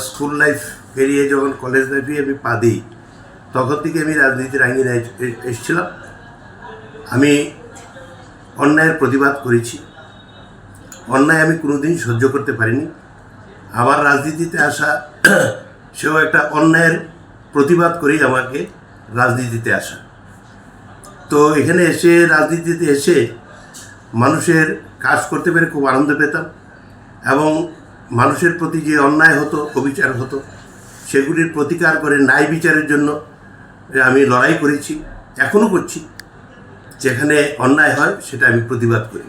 School life পেরিয়ে যখন college লাইফে আমি পা দিই, তখন থেকে আমি রাজনীতির আঙিনায় এসেছিলাম। আমি অন্যায়ের প্রতিবাদ করেছি। অন্যায় আমি কোনোদিন সহ্য করতে পারিনি। আমার রাজনীতিতে আসা সেও একটা অন্যায়ের প্রতিবাদ করেই আমাকে রাজনীতিতে আসা। তো এখানে এসে রাজনীতিতে এসে মানুষের কাজ করতে পেরে খুব আনন্দ পেতাম, এবং মানুষের প্রতি যে অন্যায় হতো, অবিচার হতো, সেগুলির প্রতিকার করে ন্যায় বিচারের জন্য আমি লড়াই করেছি, এখনও করছি। যেখানে অন্যায় হয় সেটা আমি প্রতিবাদ করি।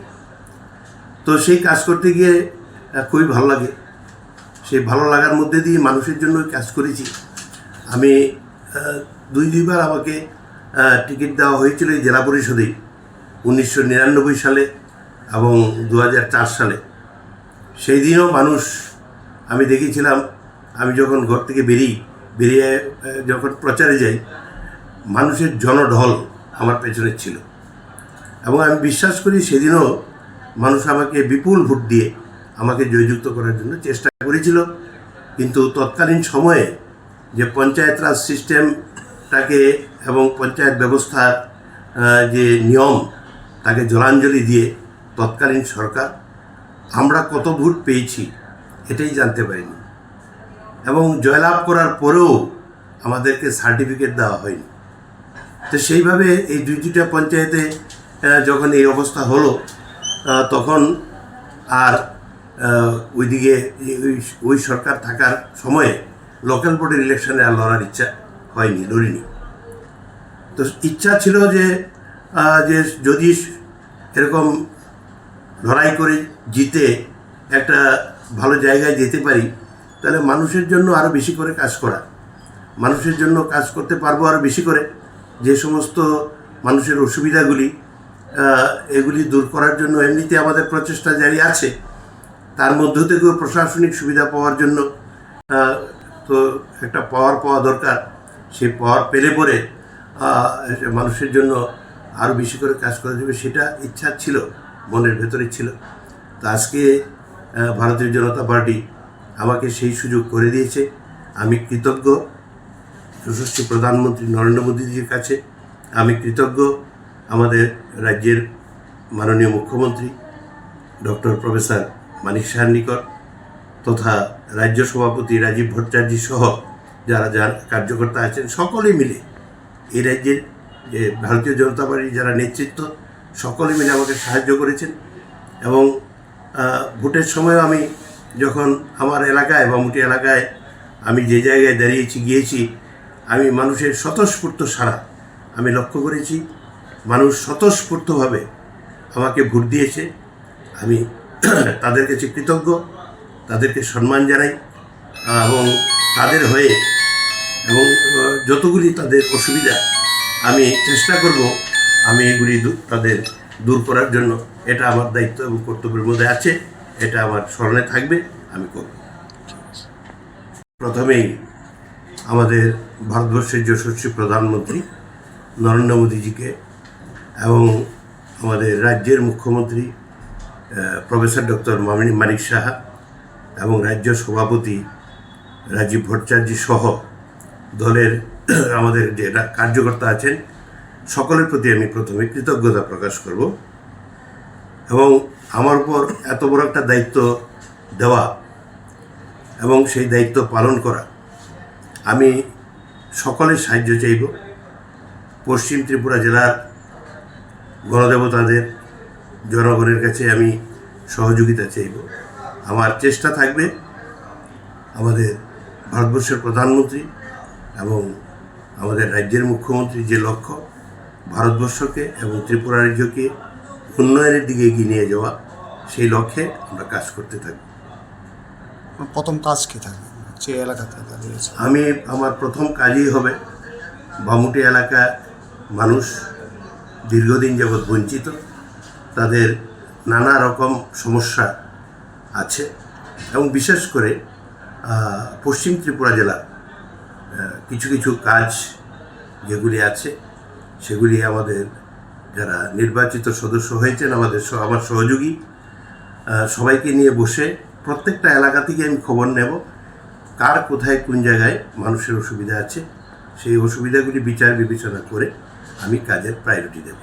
তো সেই কাজ করতে গিয়ে খুবই ভালো লাগে। সেই ভালো লাগার মধ্যে দিয়ে মানুষের জন্য কাজ করেছি। আমি দুইবার আমাকে টিকিট দেওয়া হয়েছিল এই জেলা পরিষদেই, 1999 সালে এবং 2004 সালে। সেই দিনও মানুষ আমি দেখেছিলাম, আমি যখন ঘর থেকে বেরিয়ে যখন প্রচারে যাই, মানুষের জনঢল আমার পেছনে ছিল। এবং আমি বিশ্বাস করি সেদিনও মানুষ আমাকে বিপুল ভোট দিয়ে আমাকে জয়যুক্ত করার জন্য চেষ্টা করেছিল। কিন্তু তৎকালীন সময়ে যে পঞ্চায়েত রাজ সিস্টেমটাকে এবং পঞ্চায়েত ব্যবস্থার যে নিয়ম, তাকে জলাঞ্জলি দিয়ে তৎকালীন সরকার আমরা কত ভোট পেয়েছি এটাই জানতে পারিনি, এবং জয়লাভ করার পরেও আমাদেরকে সার্টিফিকেট দেওয়া হয়নি। তো সেইভাবে এই দুইটা পঞ্চায়েতে যখন এই অবস্থা হলো, তখন আর ওইদিকে ওই সরকার থাকার সময়ে লোকাল বডির ইলেকশনে আর লড়ার ইচ্ছা হয়নি, লড়িনি। তো ইচ্ছা ছিল যে যদি এরকম লড়াই করে জিতে একটা ভালো জায়গায় যেতে পারি, তাহলে মানুষের জন্য আরও বেশি করে কাজ করা, মানুষের জন্য কাজ করতে পারবো আরও বেশি করে। যে সমস্ত মানুষের অসুবিধাগুলি, এগুলি দূর করার জন্য এমনিতে আমাদের প্রচেষ্টা জারি আছে, তার মধ্য থেকেও প্রশাসনিক সুবিধা পাওয়ার জন্য তো একটা পাওয়া দরকার। সেই পাওয়ার পেলে পরে মানুষের জন্য আরও বেশি করে কাজ করা যাবে, সেটা ইচ্ছা ছিল, মনের ভেতরে ছিল। তো আজকে ভারতীয় জনতা পার্টি আমাকে সেই সুযোগ করে দিয়েছে। আমি কৃতজ্ঞ যশস্বী প্রধানমন্ত্রী নরেন্দ্র মোদীজির কাছে, আমি কৃতজ্ঞ আমাদের রাজ্যের মাননীয় মুখ্যমন্ত্রী ডক্টর প্রফেসর মানিক সাহার নিকট, তথা রাজ্য সভাপতি রাজীব ভট্টাচার্য সহ যারা কার্যকর্তা আছেন, সকলে মিলে এই রাজ্যের যে ভারতীয় জনতা পার্টির যারা নেতৃত্ব, সকলে মিলে আমাকে সাহায্য করেছেন। এবং ভোটের সময় আমি যখন আমার এলাকায় বামুটি এলাকায় আমি যে জায়গায় গিয়েছি, আমি মানুষের স্বতঃস্ফূর্ত সাড়া আমি লক্ষ্য করেছি। মানুষ স্বতঃস্ফূর্তভাবে আমাকে ভোট দিয়েছে। আমি তাদের কাছে কৃতজ্ঞ, তাদেরকে সম্মান জানাই, এবং তাদের হয়ে এবং যতগুলি তাদের অসুবিধা আমি চেষ্টা করব আমি এগুলি তাদের দূর করার জন্য। এটা আমার দায়িত্ব এবং কর্তব্যের মধ্যে আছে, এটা আমার স্মরণে থাকবে, আমি করব। প্রথমেই আমাদের ভারতবর্ষের যশস্বী প্রধানমন্ত্রী নরেন্দ্র মোদীজিকে এবং আমাদের রাজ্যের মুখ্যমন্ত্রী প্রফেসর ডক্টর মানিক সাহা এবং রাজ্য সভাপতি রাজীব ভট্টাচার্য সহ দলের আমাদের যে কার্যকর্তা আছেন, সকলের প্রতি আমি প্রথমে কৃতজ্ঞতা প্রকাশ করব। এবং আমার উপর এত বড় একটা দায়িত্ব দেওয়া এবং সেই দায়িত্ব পালন করা, আমি সকলের সাহায্য চাইব। পশ্চিম ত্রিপুরা জেলার গণদেবতাদের, জনগণের কাছে আমি সহযোগিতা চাইব। আমার চেষ্টা থাকবে আমাদের ভারতবর্ষের প্রধানমন্ত্রী এবং আমাদের রাজ্যের মুখ্যমন্ত্রী যে লক্ষ্য, ভারতবর্ষকে এবং ত্রিপুরা রাজ্যকে উন্নয়নের দিকে এগিয়ে নিয়ে যাওয়া, সেই লক্ষ্যে আমরা কাজ করতে থাকি। প্রথম কাজ কী থাকবে যে এলাকাতে? আমি আমার প্রথম কাজই হবে বামুটি এলাকার মানুষ দীর্ঘদিন যাবৎ বঞ্চিত, তাদের নানা রকম সমস্যা আছে, এবং বিশেষ করে পশ্চিম ত্রিপুরা জেলার কিছু কিছু কাজ যেগুলি আছে, সেগুলি আমাদের যারা নির্বাচিত সদস্য হয়েছেন, আমার সহযোগী, সবাইকে নিয়ে বসে প্রত্যেকটা এলাকা থেকে আমি খবর নেব কার কোথায় কোন জায়গায় মানুষের অসুবিধা আছে সেই অসুবিধাগুলি বিচার বিবেচনা করে আমি কাজের প্রায়োরিটি দেব।